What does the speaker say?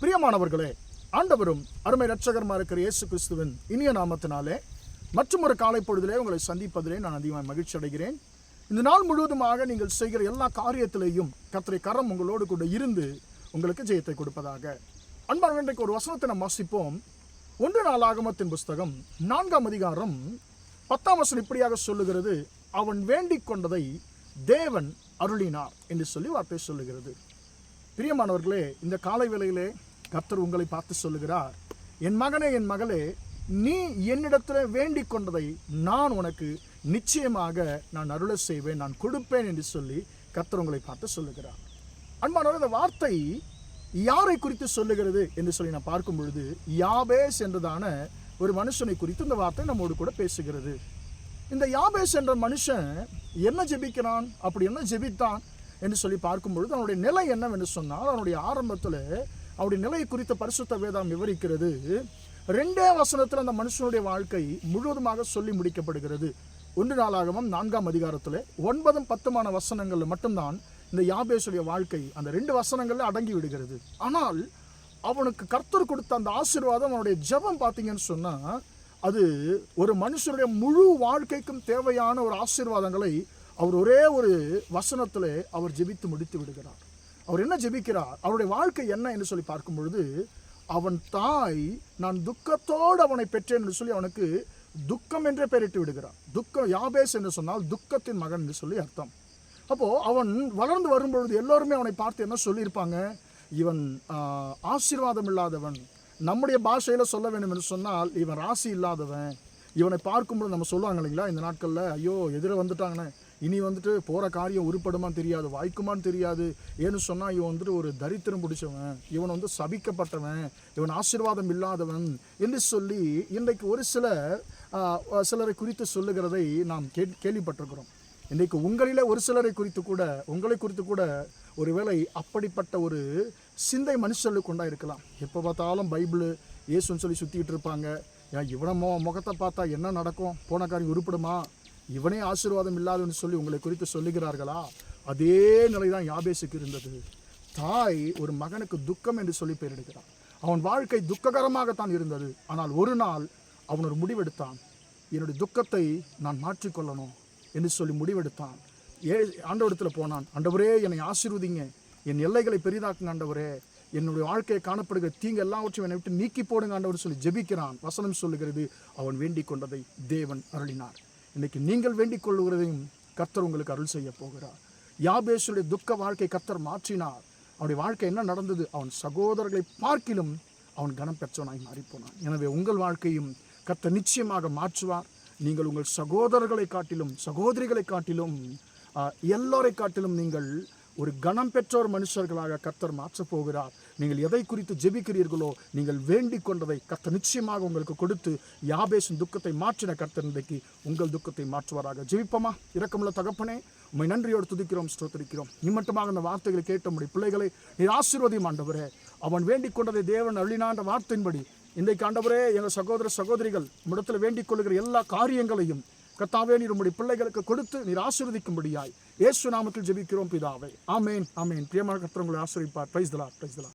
பிரியமானவர்களே, ஆண்டவரும் அருமை இரட்சகருமா இருக்கிற இயேசு கிறிஸ்துவின் இனிய நாமத்தினாலே மற்றும் ஒரு காலை பொழுதிலே உங்களை சந்திப்பதிலே நான் அதிகமாக மகிழ்ச்சி அடைகிறேன். இந்த நாள் முழுவதுமாக நீங்கள் செய்கிற எல்லா காரியத்திலேயும் கர்த்தருடைய கரம் உங்களோடு கூட இருந்து உங்களுக்கு ஜெயத்தை கொடுப்பதாக. அன்பான இன்றைக்கு ஒரு வசனத்தை நாம் வாசிப்போம். 1 நாளாகமத்தின் புஸ்தகம் 4ஆம் அதிகாரம் 10ஆம் வசனம் இப்படியாக சொல்லுகிறது, அவன் வேண்டிக் கொண்டதை தேவன் அருளினார் என்று சொல்லி வார்த்தை சொல்லுகிறது. பிரியமானவர்களே, இந்த காலை வேளையிலே கர்த்தர் உங்களை பார்த்து சொல்லுகிறார், என் மகனே, என் மகளே, நீ என்னிடத்தில் வேண்டிக் கொண்டதை நான் உனக்கு நிச்சயமாக நான் அருள செய்வேன், நான் கொடுப்பேன் என்று சொல்லி கர்த்தர் உங்களை பார்த்து சொல்லுகிறார். அன்பானவர், இந்த வார்த்தை யாரை குறித்து சொல்லுகிறது என்று சொல்லி நான் பார்க்கும் பொழுது யாபேஸ் என்றதான ஒரு மனுஷனை குறித்து இந்த வார்த்தை நம்மோடு கூட பேசுகிறது. இந்த யாபேஸ் என்ற மனுஷன் என்ன ஜெபிக்கிறான், அப்படி என்ன ஜெபித்தான் என்று சொல்லி பார்க்கும் பொழுது அவனுடைய நிலை என்னவென்று சொன்னால், அவனுடைய ஆரம்பத்தில் அவருடைய நிலையை குறித்த பரிசுத்த வேதம் விவரிக்கிறது. 2 வசனத்தில் அந்த மனுஷனுடைய வாழ்க்கை முழுவதுமாக சொல்லி முடிக்கப்படுகிறது. 1 நாளாகமம் 4ஆம் அதிகாரத்தில் 9, 10 வசனங்கள் மட்டும்தான் இந்த யாபேசுடைய வாழ்க்கை அந்த 2 வசனங்கள்ல அடங்கி விடுகிறது. ஆனால் அவனுக்கு கர்த்தர் கொடுத்த அந்த ஆசீர்வாதம், அவனுடைய ஜெபம் பார்த்தீங்கன்னு சொன்னால், அது ஒரு மனுஷனுடைய முழு வாழ்க்கைக்கும் தேவையான ஒரு ஆசீர்வாதங்களை அவர் ஒரே ஒரு வசனத்தில் அவர் ஜெபித்து முடித்து விடுகிறார். அவர் என்ன ஜெபிக்கிறார், அவருடைய வாழ்க்கை என்ன என்று சொல்லி பார்க்கும் பொழுது, அவன் தாய் நான் துக்கத்தோடு அவனை பெற்றேன் என்று சொல்லி அவனுக்கு துக்கம் என்றே பெயரிட்டு விடுகிறார். துக்கம், யாபேஸ் என்று சொன்னால் துக்கத்தின் மகன் என்று சொல்லி அர்த்தம். அப்போது அவன் வளர்ந்து வரும்பொழுது எல்லோருமே அவனை பார்த்து என்ன சொல்லியிருப்பாங்க, இவன் ஆசீர்வாதம் இல்லாதவன். நம்முடைய பாஷையில் சொல்ல வேண்டும் என்று சொன்னால், இவன் ராசி இல்லாதவன். இவனை பார்க்கும்போது நம்ம சொல்லுவாங்க இல்லைங்களா, இந்த நாட்களில், ஐயோ எதிர வந்துட்டாங்கண்ணே, இனி போகிற காரியம் உருப்படுமான்னு தெரியாது, வாய்க்குமான்னு தெரியாது, ஏன்னு சொன்னால் இவன் ஒரு தரித்திரம் பிடிச்சவன், இவன் சபிக்கப்பட்டவன், இவன் ஆசீர்வாதம் இல்லாதவன் என்று சொல்லி இன்றைக்கு ஒரு சிலரை குறித்து சொல்லுகிறதை நாம் கேள்விப்பட்டிருக்கிறோம். இன்றைக்கு உங்களிலே ஒரு சிலரை குறித்து கூட, உங்களை குறித்து கூட ஒருவேளை அப்படிப்பட்ட ஒரு சிந்தை மனுஷர்களுக்கு கொண்டா இருக்கலாம். எப்போ பார்த்தாலும் பைபிள் இயேசுன்னு சொல்லி சுற்றிக்கிட்டு இருப்பாங்க. இவனை முகத்தை பார்த்தா என்ன நடக்கும், போன காரியம் உருப்படுமா, இவனே ஆசீர்வாதம் இல்லாதவன்னு சொல்லி உங்களை குறித்து சொல்லுகிறார்களா? அதே நிலை தான் யாபேசுக்கு இருந்தது. தாய் ஒரு மகனுக்கு துக்கம் என்று சொல்லி பெயரிடுகிறான். அவன் வாழ்க்கை துக்ககரமாகத்தான் இருந்தது. ஆனால் ஒரு நாள் அவன் ஒரு முடிவெடுத்தான், என்னுடைய துக்கத்தை நான் மாற்றிக்கொள்ளணும் என்று சொல்லி முடிவெடுத்தான். ஆண்டவரிடத்தில் போனான், ஆண்டவரே என்னை ஆசீர்வதிங்க, என் எல்லைகளை பெரிதாக்குங்க ஆண்டவரே, என்னுடைய வாழ்க்கையை காணப்படுகிற தீங்கு எல்லாவற்றையும் என்னை விட்டு நீக்கி போடுங்க ஆண்டவர் சொல்லி ஜெபிக்கிறான். வசனம் சொல்லுகிறது, அவன் வேண்டிக் கொண்டதை தேவன் அருளினார். இன்றைக்கி நீங்கள் வேண்டிக் கொள்ளுகிறதையும் கர்த்தர் உங்களுக்கு அருள் செய்ய போகிறார். யாபேசுடைய துக்க வாழ்க்கை கர்த்தர் மாற்றினார். அவனுடைய வாழ்க்கை என்ன நடந்தது, அவன் சகோதரர்களை பார்க்கிலும் அவன் கனம் பெற்றவனாய் மாறிப்போனான். எனவே உங்கள் வாழ்க்கையும் கர்த்தர் நிச்சயமாக மாற்றுவார். நீங்கள் உங்கள் சகோதரர்களை காட்டிலும், சகோதரிகளை காட்டிலும், எல்லோரை காட்டிலும் நீங்கள் ஒரு கனம் பெற்றோர் மனுஷர்களாக கர்த்தர் மாற்றப் போகிறார். நீங்கள் எதை குறித்து ஜெபிக்கிறீர்களோ, நீங்கள் வேண்டிக் கொண்டதை கர்த்தர் நிச்சயமாக உங்களுக்கு கொடுத்து யாபேசின் துக்கத்தை மாற்றின கர்த்தர் இன்றைக்கு உங்கள் துக்கத்தை மாற்றுவாராக. ஜெபிப்போமா? இரக்கமுள்ள தகப்பனே, உம்மை நன்றியோடு துதிக்கிறோம், ஸ்தோத்திரிக்கிறோம். நிமித்தமாக இந்த வார்த்தைகளை கேட்ட முடிய பிள்ளைகளை நீர் ஆசீர்வதியும் ஆண்டவரே. அவன் வேண்டிக் கொண்டதை தேவன் அருளினான்ற வார்த்தையின்படி இன்றைக்கு ஆண்டவரே, எங்கள் சகோதர சகோதரிகள் உம்மிடத்தில் வேண்டிக் கொள்ளுகிற எல்லா காரியங்களையும் கர்த்தாவே நீர் உம்முடைய பிள்ளைகளுக்கு கொடுத்து நீர் ஆசீர்வதிக்கும்படியாய் இயேசு நாமத்தில் ஜெபிக்கிறோம் பிதாவே. ஆமேன், ஆமேன். பிரியமான கர்த்தர் உங்களை ஆசீர்வதிப்பார். Praise the Lord, praise the Lord.